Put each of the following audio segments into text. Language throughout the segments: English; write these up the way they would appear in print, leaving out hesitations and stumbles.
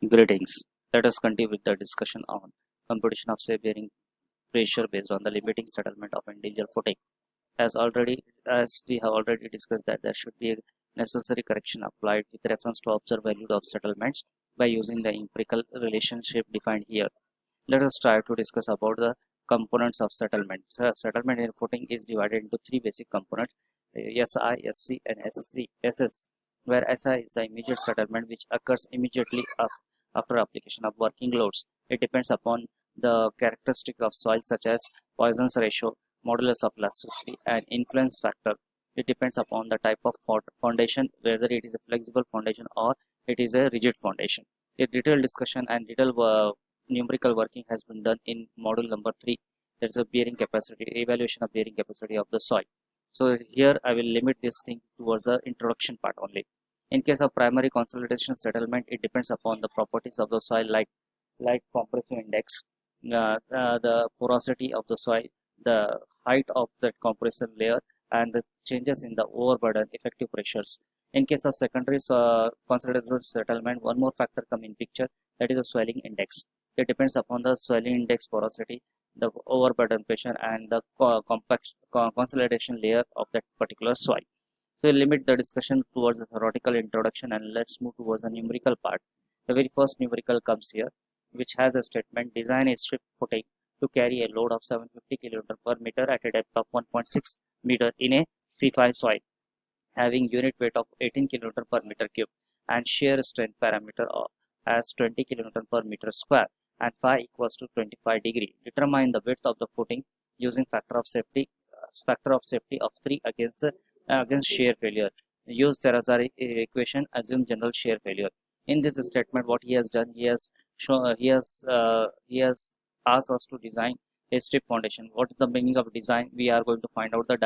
Greetings. Let us continue with the discussion on computation of safe bearing pressure based on the limiting settlement of individual footing. As we have already discussed that there should be a necessary correction applied with reference to observed value of settlements by using the empirical relationship defined here. Let us try to discuss about the components of settlement. Settlement in footing is divided into three basic components: SI, SC, and SS. Where SI is the immediate settlement which occurs immediately after application of working loads. It depends upon the characteristic of soil such as Poisson's ratio, modulus of elasticity, and influence factor. It depends upon the type of foundation, whether it is a flexible foundation or it is a rigid foundation. A detailed discussion and detailed numerical working has been done in module number 3. There is a bearing capacity, evaluation of bearing capacity of the soil. So here I will limit this thing towards the introduction part only. In case of primary consolidation settlement, it depends upon the properties of the soil like compressive index, the porosity of the soil, the height of the compression layer, and the changes in the overburden effective pressures. In case of secondary consolidation settlement, one more factor come in picture, that is the swelling index. It depends upon the swelling index, porosity, the overburden pressure, and the consolidation layer of that particular soil. So we'll limit the discussion towards the theoretical introduction and let's move towards the numerical part. The very first numerical comes here, which has a statement: design a strip footing to carry a load of 750 kN per meter at a depth of 1.6 meter in a C5 soil, having unit weight of 18 kN per meter cube and shear strength parameter as 20 kN per meter square and phi equals to 25 degree. Determine the width of the footing using factor of safety of 3 against shear failure. Use Terrazari equation, assume general shear failure. In this statement, what he has done, he has asked us to design a strip foundation. What is the meaning of design? We are going to find out the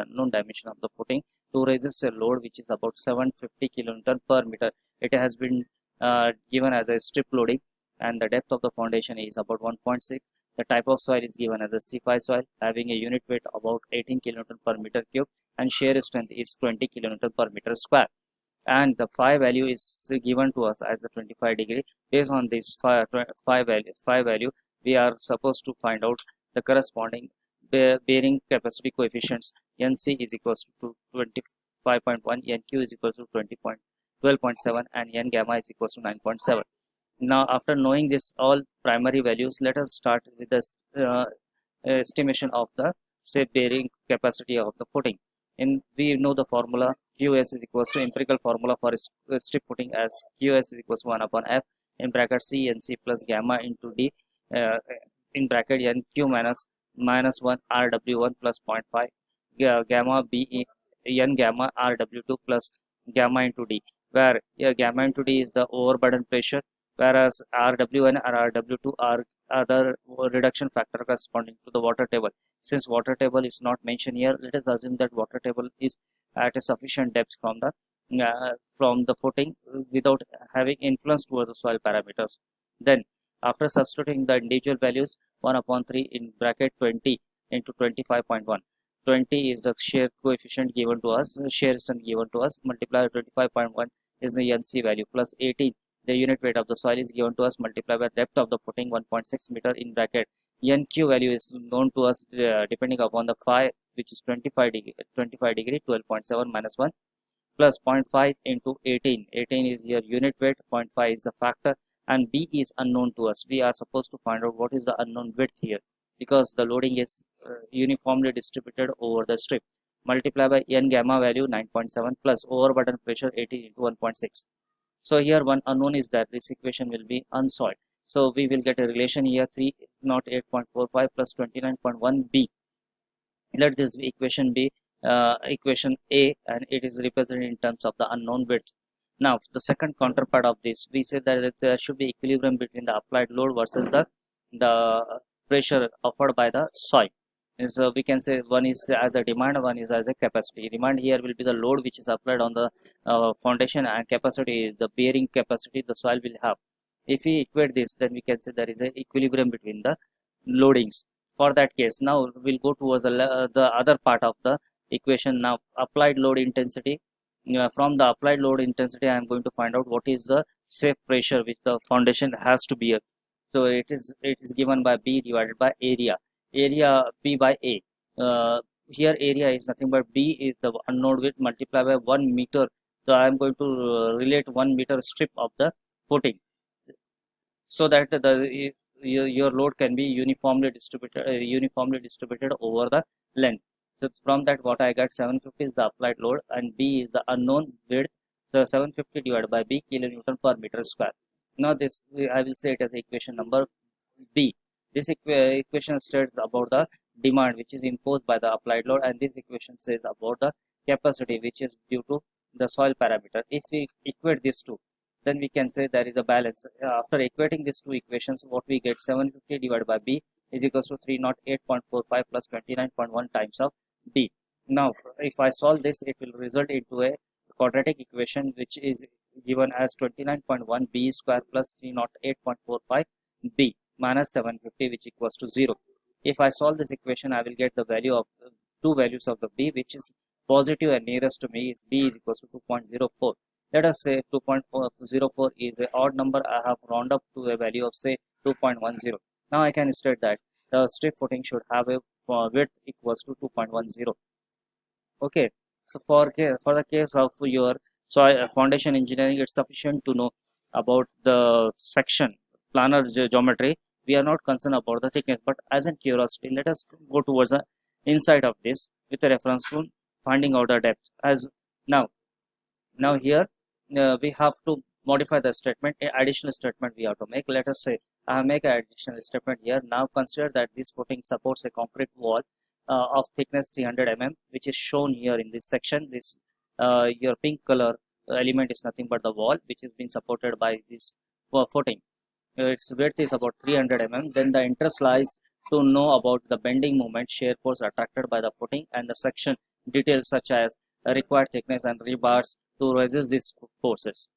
known dimension of the footing to resist a load which is about 750 kN per meter. It has been given as a strip loading, and the depth of the foundation is about 1.6. The type of soil is given as a C5 soil, having a unit weight about 18 kN per meter cube and shear strength is 20 kN per meter square. And the phi value is given to us as a 25 degree. Based on this phi value, we are supposed to find out the corresponding bearing capacity coefficients. NC is equals to 25.1, NQ is equals to 12.7, and N gamma is equals to 9.7. Now, after knowing this all primary values, let us start with the estimation of the safe bearing capacity of the footing. We know the formula QS is equals to empirical formula for strip footing as QS is equals to 1 upon F in bracket C and C plus gamma into D in bracket NQ minus 1 RW1 plus 0.5 gamma B N gamma RW2 plus gamma into D, where gamma into D is the overburden pressure, whereas RW1 and RW2 are other reduction factor corresponding to the water table. Since water table is not mentioned here, let us assume that water table is at a sufficient depth from the footing without having influence towards the soil parameters. Then, after substituting the individual values, 1 upon 3 in bracket 20 into 25.1. 20 is the shear coefficient given to us, shear strength given to us, multiplied by 25.1 is the NC value, plus 18, the unit weight of the soil is given to us, multiplied by depth of the footing 1.6 meter in bracket. NQ value is known to us depending upon the phi, which is 25 degree, 12.7 minus 1 plus 0.5 into 18. 18 is your unit weight, 0.5 is the factor, and B is unknown to us. We are supposed to find out what is the unknown width here, because the loading is uniformly distributed over the strip. Multiply by N gamma value 9.7 plus overburden pressure 80 into 1.6. So here one unknown is that this equation will be unsolved. So we will get a relation here 308.45 plus 29.1 B. Let this equation be equation A, and it is represented in terms of the unknown width. Now, the second counterpart of this, we say that there should be equilibrium between the applied load versus the pressure offered by the soil. And so we can say one is as a demand, one is as a capacity. Demand here will be the load which is applied on the foundation, and capacity is the bearing capacity the soil will have. If we equate this, then we can say there is an equilibrium between the loadings. For that case, now we'll go towards the other part of the equation. Now, applied load intensity. From the applied load intensity, I am going to find out what is the safe pressure which the foundation has to bear. So it is given by B divided by area B by A. Here area is nothing but B is the unknown width multiplied by 1 meter. So I am going to relate 1 meter strip of the footing, so that your load can be uniformly distributed over the length. So from that, what I got, 750 is the applied load and B is the unknown width. So 750 divided by B kilonewton per meter square. Now this I will say it as equation number B. This equation states about the demand which is imposed by the applied load, and this equation says about the capacity which is due to the soil parameter. If we equate these two, then we can say there is a balance. After equating these two equations, what we get, 750 divided by B is equals to 308.45 plus 29.1 times of D. Now, if I solve this, it will result into a quadratic equation which is given as 29.1 B square plus 308.45 B minus 750, which equals to 0. If I solve this equation, I will get the value of two values of the B, which is positive and nearest to me is B is equals to 2.04. Let us say 2.04 is an odd number. I have rounded up to a value of say 2.10. Now I can state that the strip footing should have a width equals to 2.10. Okay, so for the case of your soil foundation engineering, it's sufficient to know about the section planar geometry. We are not concerned about the thickness, but as a curiosity, let us go towards the inside of this with a reference to finding out the depth. As now here we have to modify the statement. A additional statement we have to make. Let us say I make an additional statement here. Now consider that this footing supports a concrete wall of thickness 300 mm, which is shown here in this section. This your pink color element is nothing but the wall which is being supported by this footing. Its width is about 300 mm. Then the interest lies to know about the bending moment, shear force attracted by the footing, and the section details such as required thickness and rebars to resist these forces.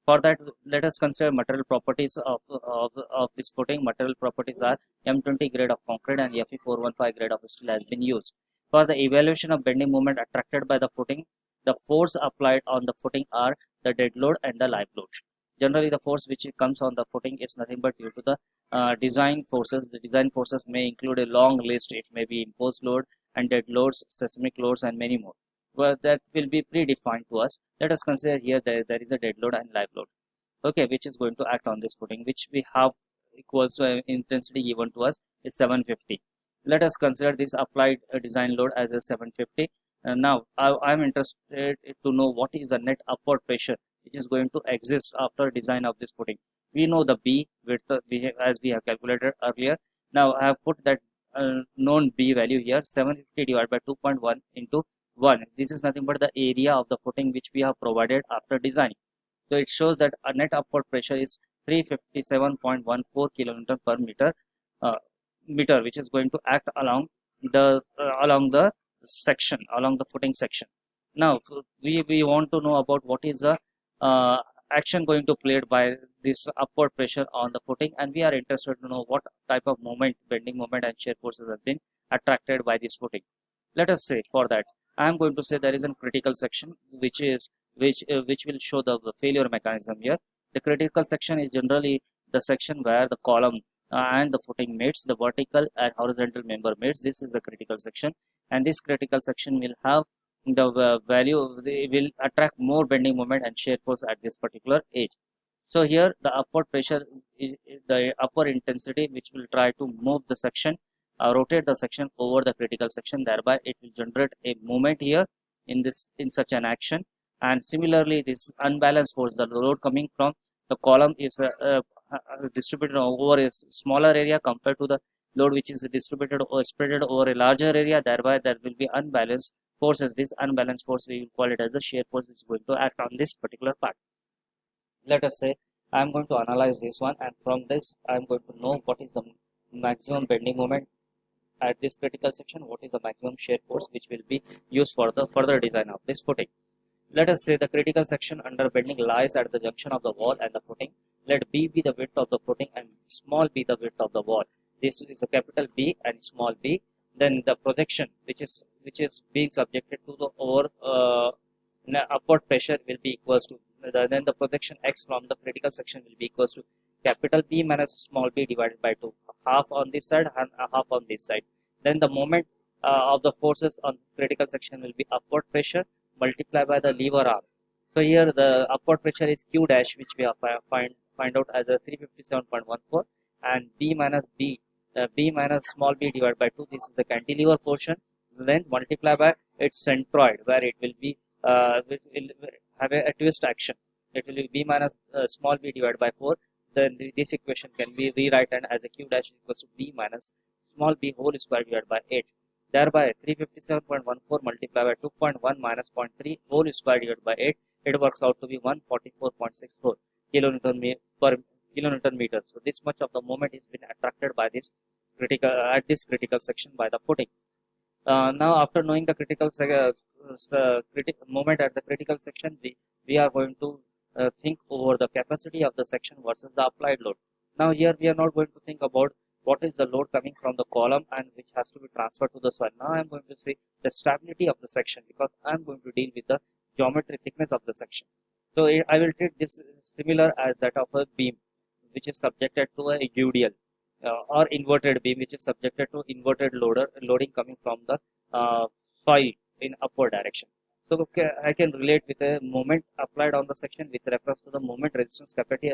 For that, let us consider material properties of this footing. Material properties are M20 grade of concrete and Fe415 grade of steel has been used. For the evaluation of bending moment attracted by the footing, the force applied on the footing are the dead load and the live load. Generally, the force which comes on the footing is nothing but due to the design forces. The design forces may include a long list. It may be imposed load and dead loads, seismic loads, and many more. Well, that will be predefined to us. Let us consider here that there is a dead load and live load, okay, which is going to act on this footing, which we have equals to intensity given to us is 750. Let us consider this applied design load as a 750. Now I am interested to know what is the net upward pressure which is going to exist after design of this footing. We know the B width as we have calculated earlier. Now I have put that known B value here, 750 divided by 2.1 into 1. This is nothing but the area of the footing which we have provided after designing. So it shows that a net upward pressure is 357.14 kilonewton per meter, which is going to act along the section, along the footing section. Now we want to know about what is the uh, action going to played by this upward pressure on the footing, and we are interested to know what type of moment, bending moment and shear forces have been attracted by this footing. Let us say for that I am going to say there is a critical section which will show the failure mechanism here. The critical section is generally the section where the column and the footing meets, the vertical and horizontal member meets. This is the critical section, and this critical section will have the value, they will attract more bending moment and shear force at this particular edge. So here the upward pressure is the upward intensity which will try to move the section, rotate the section over the critical section, thereby it will generate a movement here in such an action. And similarly, this unbalanced force, the load coming from the column is distributed over a smaller area compared to the load which is distributed or spread over a larger area, thereby there will be unbalanced forces. This unbalanced force we will call it as the shear force which is going to act on this particular part. Let us say I am going to analyze this one, and from this I am going to know what is the maximum bending moment at this critical section, what is the maximum shear force which will be used for the further design of this footing. Let us say the critical section under bending lies at the junction of the wall and the footing. Let B be the width of the footing and small b the width of the wall. This is a capital B and small b. Then the projection which is being subjected to the upward pressure will be equals to then the projection x from the critical section will be equals to capital B minus small b divided by 2, half on this side and half on this side. Then the moment of the forces on this critical section will be upward pressure multiplied by the lever arm. So here the upward pressure is Q dash, which we have find out as a 357.14, and B minus small b divided by 2. This is the cantilever portion. Then multiply by its centroid, where it will be will have a twist action. It will be B minus small b divided by 4. Then this equation can be rewritten as a Q dash equals to B minus small b whole square divided by 8. Thereby 357.14 multiplied by 2.1 minus 0.3 whole square divided by 8. It works out to be 144.64 kilonewton meter. So this much of the moment is been attracted by this critical section by the footing. Now after knowing the moment at the critical section, we are going to think over the capacity of the section versus the applied load. Now here we are not going to think about what is the load coming from the column and which has to be transferred to the soil. Now I am going to say the stability of the section, because I am going to deal with the geometry thickness of the section. So I will treat this similar as that of a beam which is subjected to a UDL, or inverted beam which is subjected to inverted loading coming from the soil in upward direction. So okay, I can relate with a moment applied on the section with reference to the moment resistance capacity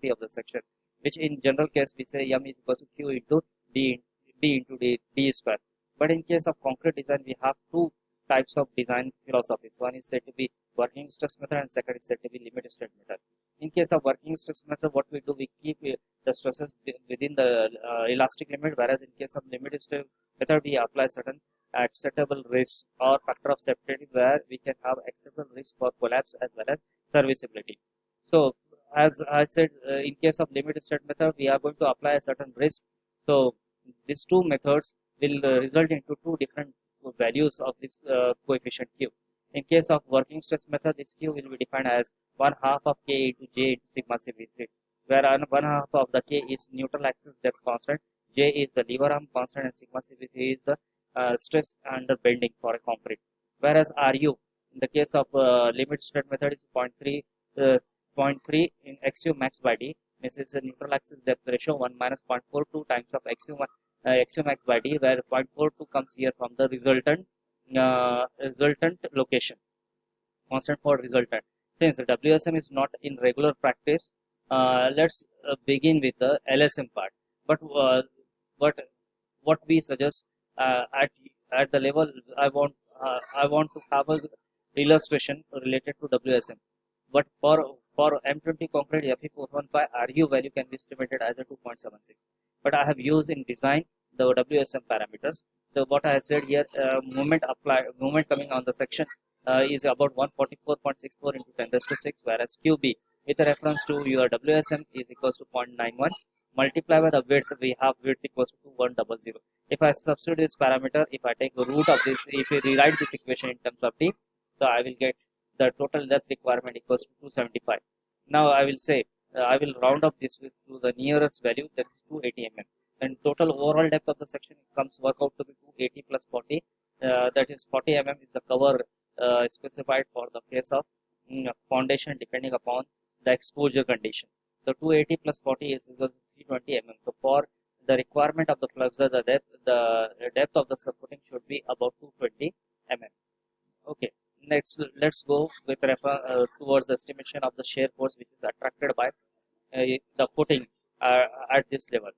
of the section, which in general case we say M is equal to Q into D into D square. But in case of concrete design, we have two types of design philosophies. One is said to be working stress method, and second is said to be limit state method. In case of working stress method, what we do, we keep the stresses within the elastic limit, whereas in case of limit state method, we apply certain acceptable risk or factor of safety, where we can have acceptable risk for collapse as well as serviceability. So as I said, in case of limit state method, we are going to apply a certain risk. So these two methods will result into two different values of this coefficient Q. In case of working stress method, this Q will be defined as 1/2 of K into J into sigma CVC, where 1/2 of the K is neutral axis depth constant, J is the lever arm constant, and sigma CVC is the stress under bending for a concrete. Whereas RU, in the case of limit state method, is 0.3 in XU max by D. This is the neutral axis depth ratio 1 minus 0.42 times of XU max by D, where 0.42 comes here from the resultant location, constant for resultant. Since WSM is not in regular practice, let's begin with the LSM part. But what we suggest at the level, I want to have a illustration related to WSM. But for M20 concrete Fe415, RU value can be estimated as a 2.76. But I have used in design the WSM parameters. So what I said here, moment coming on the section is about 144.64 into 10 raised to 6, whereas QB with a reference to your WSM is equals to 0.91. Multiply by the width, we have width equals to 2100. If I substitute this parameter, if I take the root of this, if we rewrite this equation in terms of T, so I will get the total depth requirement equals to 275. Now I will say, I will round up this to the nearest value, that is 280 mm. And total overall depth of the section comes work out to be 280 plus 40, that is 40 mm is the cover specified for the case of foundation, depending upon the exposure condition. So 280 plus 40 is equal to 320 mm. So for the requirement of the flux, the depth of the supporting should be about 220 mm. Okay, next let's go with towards the estimation of the shear force which is attracted by the footing at this level.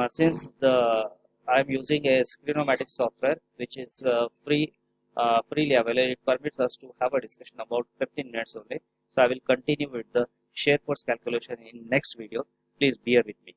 Since I am using a Screen-O-Matic software which is freely available, it permits us to have a discussion about 15 minutes only. So I will continue with the shear force calculation in next video. Please bear with me.